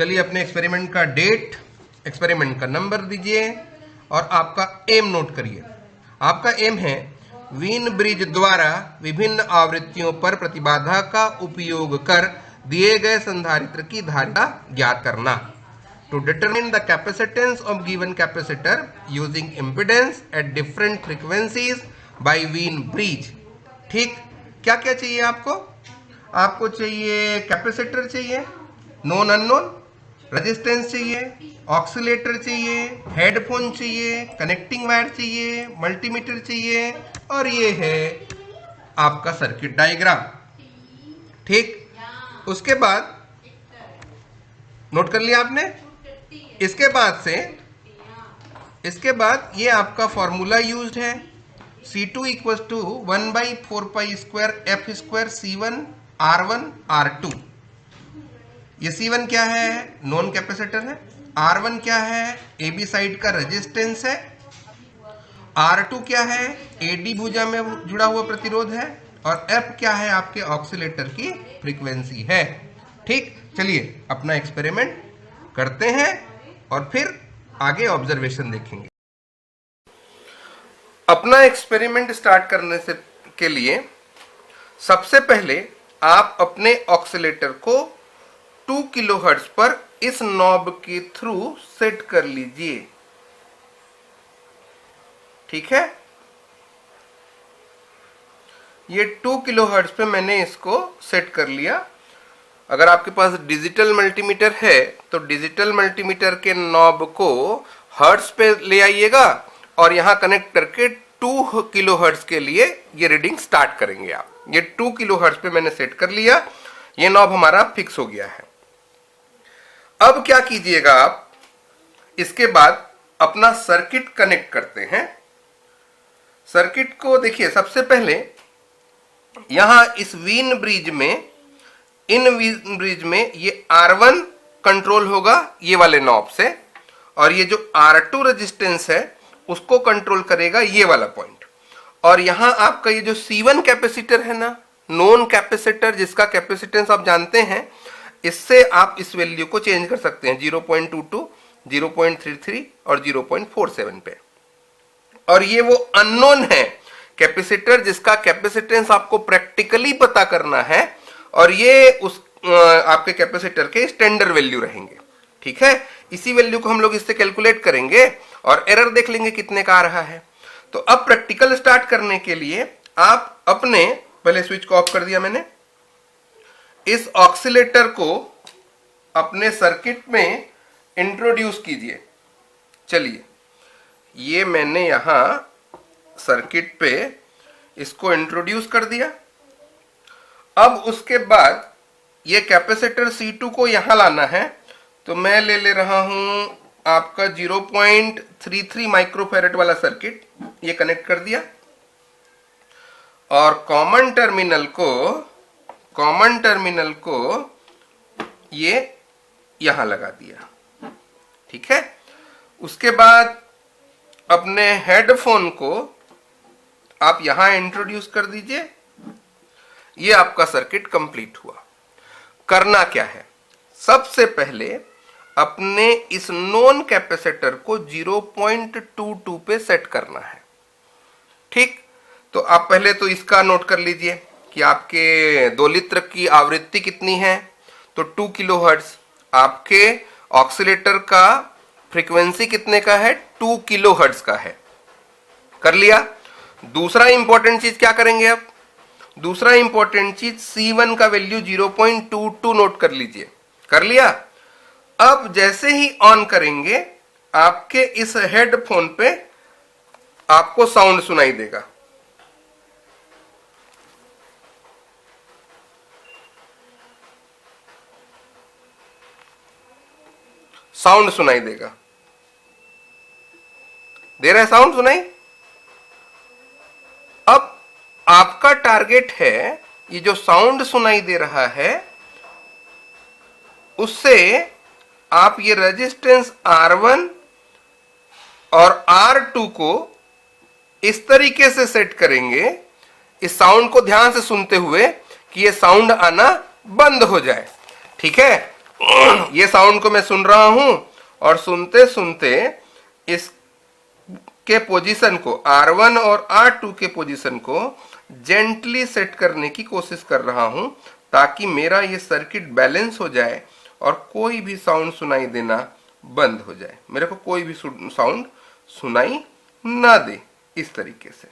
चलिए अपने एक्सपेरिमेंट का डेट, एक्सपेरिमेंट का नंबर दीजिए और आपका एम नोट करिए। आपका एम है वीन ब्रिज द्वारा विभिन्न आवृत्तियों पर प्रतिबाधा का उपयोग कर दिए गए संधारित्र की धारिता ज्ञात करना। To determine the capacitance of given capacitor using impedance at different frequencies by Wien bridge. ठीक, क्या क्या चाहिए आपको? आपको चाहिए कैपेसिटर चाहिए, नॉन अननोन, रेजिस्टेंस चाहिए, ऑक्सीलेटर चाहिए, हेडफोन चाहिए, कनेक्टिंग वायर चाहिए, मल्टीमीटर चाहिए और ये है आपका सर्किट डायग्राम। ठीक, उसके बाद नोट कर लिया आपने। इसके बाद ये आपका फॉर्मूला यूज्ड है C2 equal to 1/4π² F² C1 R1 R2। ये C1 क्या है? नॉन कैपेसिटर है। R1 क्या है? AB साइड का रेजिस्टेंस है। R2 क्या है? AD भुजा में जुड़ा हुआ प्रतिरोध है। और F क्या है? आपके ऑक्सीलेटर की फ्रीक्वेंसी है। ठीक, चलिए अपना एक्सपेरिमेंट करते हैं और फिर आगे ऑब्जर्वेशन देखेंगे। अपना एक्सपेरिमेंट स्टार्ट करने से के लिए सबसे पहले आप अपने ऑक्सीलेटर को 2 किलोहर्ट्ज पर इस नॉब के थ्रू सेट कर लीजिए। ठीक है, ये 2 किलोहर्ट्ज पे मैंने इसको सेट कर लिया। अगर आपके पास डिजिटल मल्टीमीटर है तो डिजिटल मल्टीमीटर के नॉब को हर्ट्ज पे ले आइएगा और यहां कनेक्ट करके 2 किलोहर्ट्ज के लिए ये रीडिंग स्टार्ट करेंगे आप। ये 2 किलोहर्ट्ज पे मैंने सेट कर लिया, ये नॉब हमारा फिक्स हो गया है। अब क्या कीजिएगा आप, इसके बाद अपना सर्किट कनेक्ट करते हैं। सर्किट को देखिए, सबसे पहले यहां इस वीन ब्रिज में, इन वीन ब्रिज में ये R1 कंट्रोल होगा ये वाले नॉब से, और ये जो R2 रेजिस्टेंस है उसको कंट्रोल करेगा ये वाला पॉइंट। और यहां आपका ये जो C1 कैपेसिटर है ना, नॉन कैपेसिटर, जिसका कैपेसिटेंस आप जानते हैं, इससे आप इस वैल्यू को चेंज कर सकते हैं 0.22, 0.33 और 0.47 पे। और ये वो अननोन है कैपेसिटर जिसका कैपेसिटेंस आपको प्रैक्टिकली पता करना है, और ये उस आपके कैपेसिटर के स्टैंडर्ड वैल्यू रहेंगे। ठीक है, इसी वैल्यू को हम लोग इससे कैलकुलेट करेंगे और एरर देख लेंगे कितने का आ रहा है। तो अब प्रैक्टिकल स्टार्ट करने के लिए आप अपने, पहले स्विच को ऑफ कर दिया मैंने, इस ऑक्सीलेटर को अपने सर्किट में इंट्रोड्यूस कीजिए। चलिए, ये मैंने यहां सर्किट पे इसको इंट्रोड्यूस कर दिया। अब उसके बाद ये कैपेसिटर C2 को यहां लाना है, तो मैं ले रहा हूं आपका 0.33 माइक्रोफैरेड वाला सर्किट, ये कनेक्ट कर दिया और कॉमन टर्मिनल को ये यहां लगा दिया। ठीक है, उसके बाद अपने हेडफोन को आप यहां इंट्रोड्यूस कर दीजिए। ये आपका सर्किट कंप्लीट हुआ। करना क्या है, सबसे पहले अपने इस नॉन कैपेसिटर को 0.22 पे सेट करना है। ठीक, तो आप पहले तो इसका नोट कर लीजिए कि आपके दोलित्र की आवृत्ति कितनी है, तो 2 किलोहर्ट्ज। आपके ऑक्सीलेटर का फ्रीक्वेंसी कितने का है? 2 किलोहर्ट्ज का है। कर लिया। दूसरा इंपॉर्टेंट चीज क्या करेंगे अब? दूसरा इंपॉर्टेंट चीज C1 का वैल्यू 0.22 नोट कर लीजिए। कर लिया। अब जैसे ही ऑन करेंगे आपके इस हेडफोन पे आपको साउंड सुनाई देगा। साउंड सुनाई देगा, दे रहा है साउंड सुनाई। अब आपका टारगेट है ये जो साउंड सुनाई दे रहा है उससे आप ये रेजिस्टेंस R1 और R2 को इस तरीके से सेट करेंगे, इस साउंड को ध्यान से सुनते हुए, कि ये साउंड आना बंद हो जाए। ठीक है, ये साउंड को मैं सुन रहा हूं और सुनते सुनते इसके पोजीशन को R1 और R2 के पोजीशन को जेंटली सेट करने की कोशिश कर रहा हूं ताकि मेरा ये सर्किट बैलेंस हो जाए और कोई भी साउंड सुनाई देना बंद हो जाए, मेरे को कोई भी साउंड सुनाई ना दे, इस तरीके से।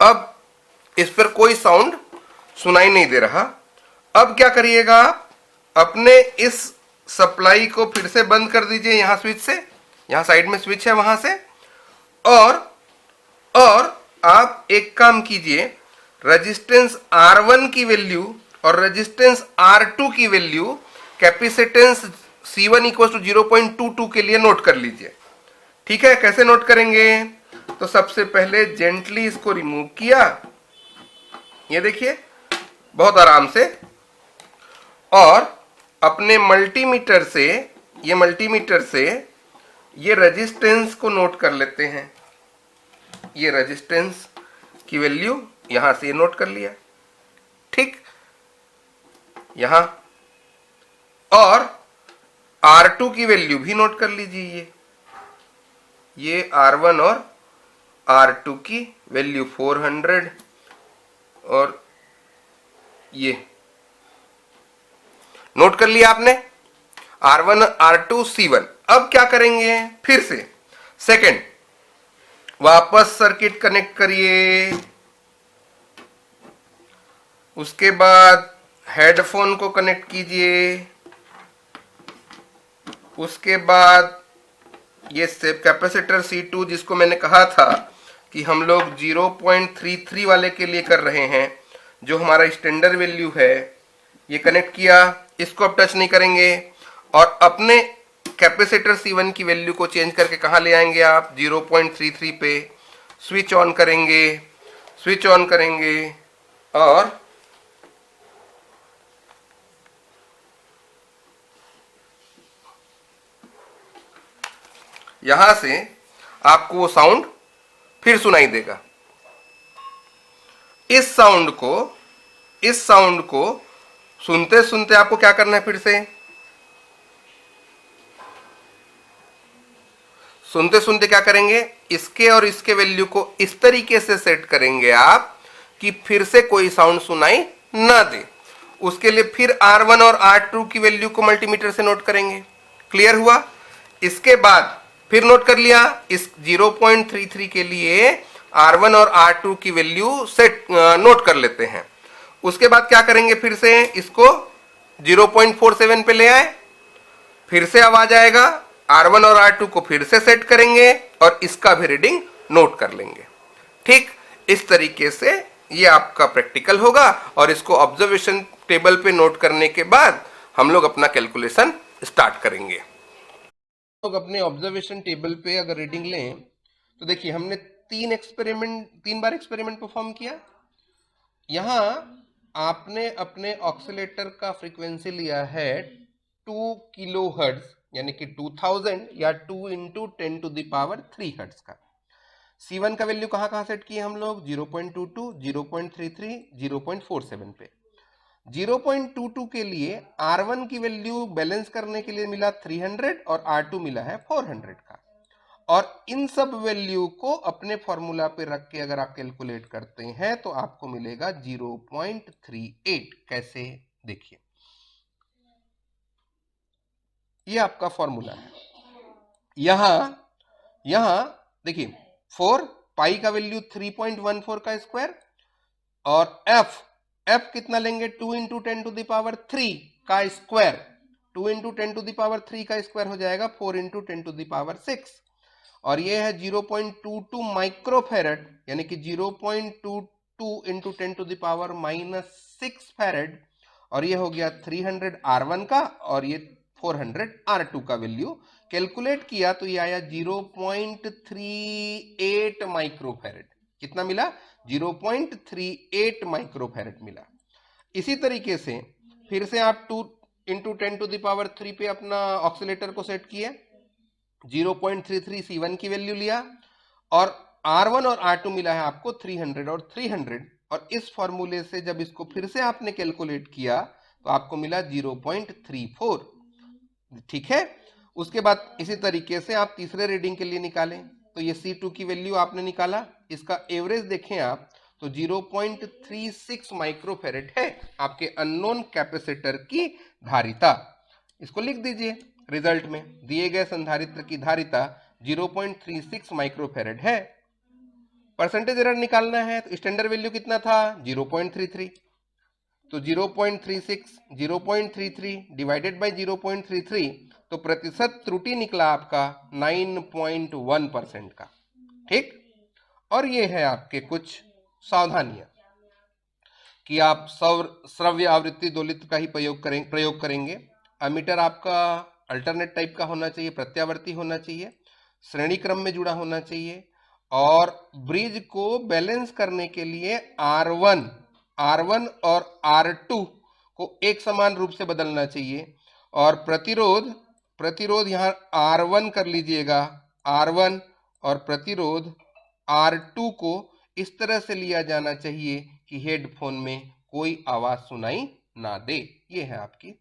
अब इस पर कोई साउंड सुनाई नहीं दे रहा। अब क्या करिएगा आप, अपने इस सप्लाई को फिर से बंद कर दीजिए यहां स्विच से, यहां साइड में स्विच है वहां से, और आप एक काम कीजिए, रेजिस्टेंस R1 की वैल्यू और रेजिस्टेंस R2 की value capacitance C1 equal to 0.22 के लिए नोट कर लीजिए। ठीक है, कैसे नोट करेंगे? तो सबसे पहले जेंटली इसको रिमूव किया, ये देखिए बहुत आराम से, और अपने मल्टीमीटर से ये रेजिस्टेंस को नोट कर लेते हैं। ये रेजिस्टेंस की वैल्यू यहां से नोट कर लिया, ठीक, यहां, और R2 की वैल्यू भी नोट कर लीजिए, ये R1 और R2 की वैल्यू 400 और ये नोट कर लिया आपने, R1 R2 C1। अब क्या करेंगे, फिर से सेकंड वापस सर्किट कनेक्ट करिए, उसके बाद हेडफोन को कनेक्ट कीजिए, उसके बाद ये कैपेसिटर C2 जिसको मैंने कहा था कि हम लोग 0.33 वाले के लिए कर रहे हैं, जो हमारा स्टैंडर्ड वैल्यू है, ये कनेक्ट किया, इसको अब टच नहीं करेंगे, और अपने कैपेसिटर C1 की वैल्यू को चेंज करके कहाँ ले आएंगे आप, 0.33 पे स्विच ऑन करेंगे, और यहां से आपको वो साउंड फिर सुनाई देगा। इस साउंड को सुनते सुनते आपको क्या करना है, फिर से सुनते सुनते क्या करेंगे, इसके और इसके वैल्यू को इस तरीके से सेट करेंगे आप कि फिर से कोई साउंड सुनाई ना दे। उसके लिए फिर R1 और R2 की वैल्यू को मल्टीमीटर से नोट करेंगे। क्लियर हुआ? इसके बाद फिर नोट कर लिया, इस 0.33 के लिए R1 और R2 की वैल्यू सेट नोट कर लेते हैं। उसके बाद क्या करेंगे, फिर से इसको 0.47 पे ले आए, फिर से आवाज आएगा, R1 और R2 को फिर से सेट करेंगे और इसका भी रीडिंग नोट कर लेंगे। ठीक, इस तरीके से ये आपका प्रैक्टिकल होगा, और इसको ऑब्जर्वेशन टेबल पे नोट करने के बाद हम लोग अपना कैलकुलेशन स्टार्ट करेंगे। लोग अपने ऑब्जर्वेशन टेबल पे अगर रीडिंग लें तो देखिए हमने तीन बार एक्सपेरिमेंट परफॉर्म किया। यहां आपने अपने ऑक्सीलेटर का फ्रीक्वेंसी लिया है 2 किलो हर्ट्ज, यानी कि 2000 या 2 इंटू 10⁻³ हर्ट्ज का। C1 का वैल्यू कहां सेट किए हम लोग, 0.22, 0.33, 0.47 पे। 0.22 के लिए R1 की वैल्यू बैलेंस करने के लिए मिला 300 और R2 मिला है 400 का, और इन सब वैल्यू को अपने फॉर्मूला पे रख के अगर आप कैलकुलेट करते हैं तो आपको मिलेगा 0.38। कैसे, देखिए ये आपका फॉर्मूला है। यहां देखिए 4 पाई का वैल्यू 3.14 का स्क्वायर, और f कितना लेंगे, 2 इंटू 10⁻³ का स्क्वायर, 2 इंटू 10⁻³ का स्क्वायर हो जाएगा 4 इंटू 10⁻6, और ये है 0.22 माइक्रोफैरड, यानी कि 0.22 इंटू 10⁻⁻6 फैरड, और ये हो गया 300 R1 का और ये 400 R2 का वैल्यू कैलकुलेट किया तो ये आया 0.38 माइक्रोफैरेड। कितना मिला? 0.38 माइक्रोफैरेड मिला। इसी तरीके से फिर से आप 2 इंटू 10⁻³ पे अपना ऑक्सीलेटर को सेट किए, 0.33 C1 की वैल्यू लिया, और R1 और R2 मिला है आपको 300 और 300, और इस फॉर्मूले से जब इसको फिर से आपने कैलकुलेट किया तो आपको मिला 0.34। ठीक है। उसके बाद इसी तरीके से आप तीसरे रीडिंग के लिए निकालें, तो ये C2 की वैल्यू आपने निकाला, इसका एवरेज देखें आप तो 0.36 माइक्रोफैरेड है आपके अननोन कैपेसिटर की धारिता। इसको लिख दीजिए, रिजल्ट में दिए गए संधारित्र की धारिता 0.36 माइक्रोफैरेड है। परसेंटेज एरर निकालना है तो स्टैंडर्ड वैल्यू कितना था? 0.33। तो 0.33 डिवाइडेड बाय 0.33, तो प्रतिशत त्रुटि निकला आपका 9.1% का। ठीक। और ये है आपके कुछ सावधानियां कि आप श्रव्य आवृत्ति दोलित्र का ही प्रयोग करेंगे। अमीटर आपका अल्टरनेट टाइप का होना चाहिए, प्रत्यावर्ती होना चाहिए, श्रेणी क्रम में जुड़ा होना चाहिए, और ब्रिज को बैलेंस करने के लिए R1 और R2 को एक समान रूप से बदलना चाहिए, और प्रतिरोध यहाँ R1 कर लीजिएगा, R1, और प्रतिरोध R2 को इस तरह से लिया जाना चाहिए कि हेडफोन में कोई आवाज सुनाई ना दे। ये है आपकी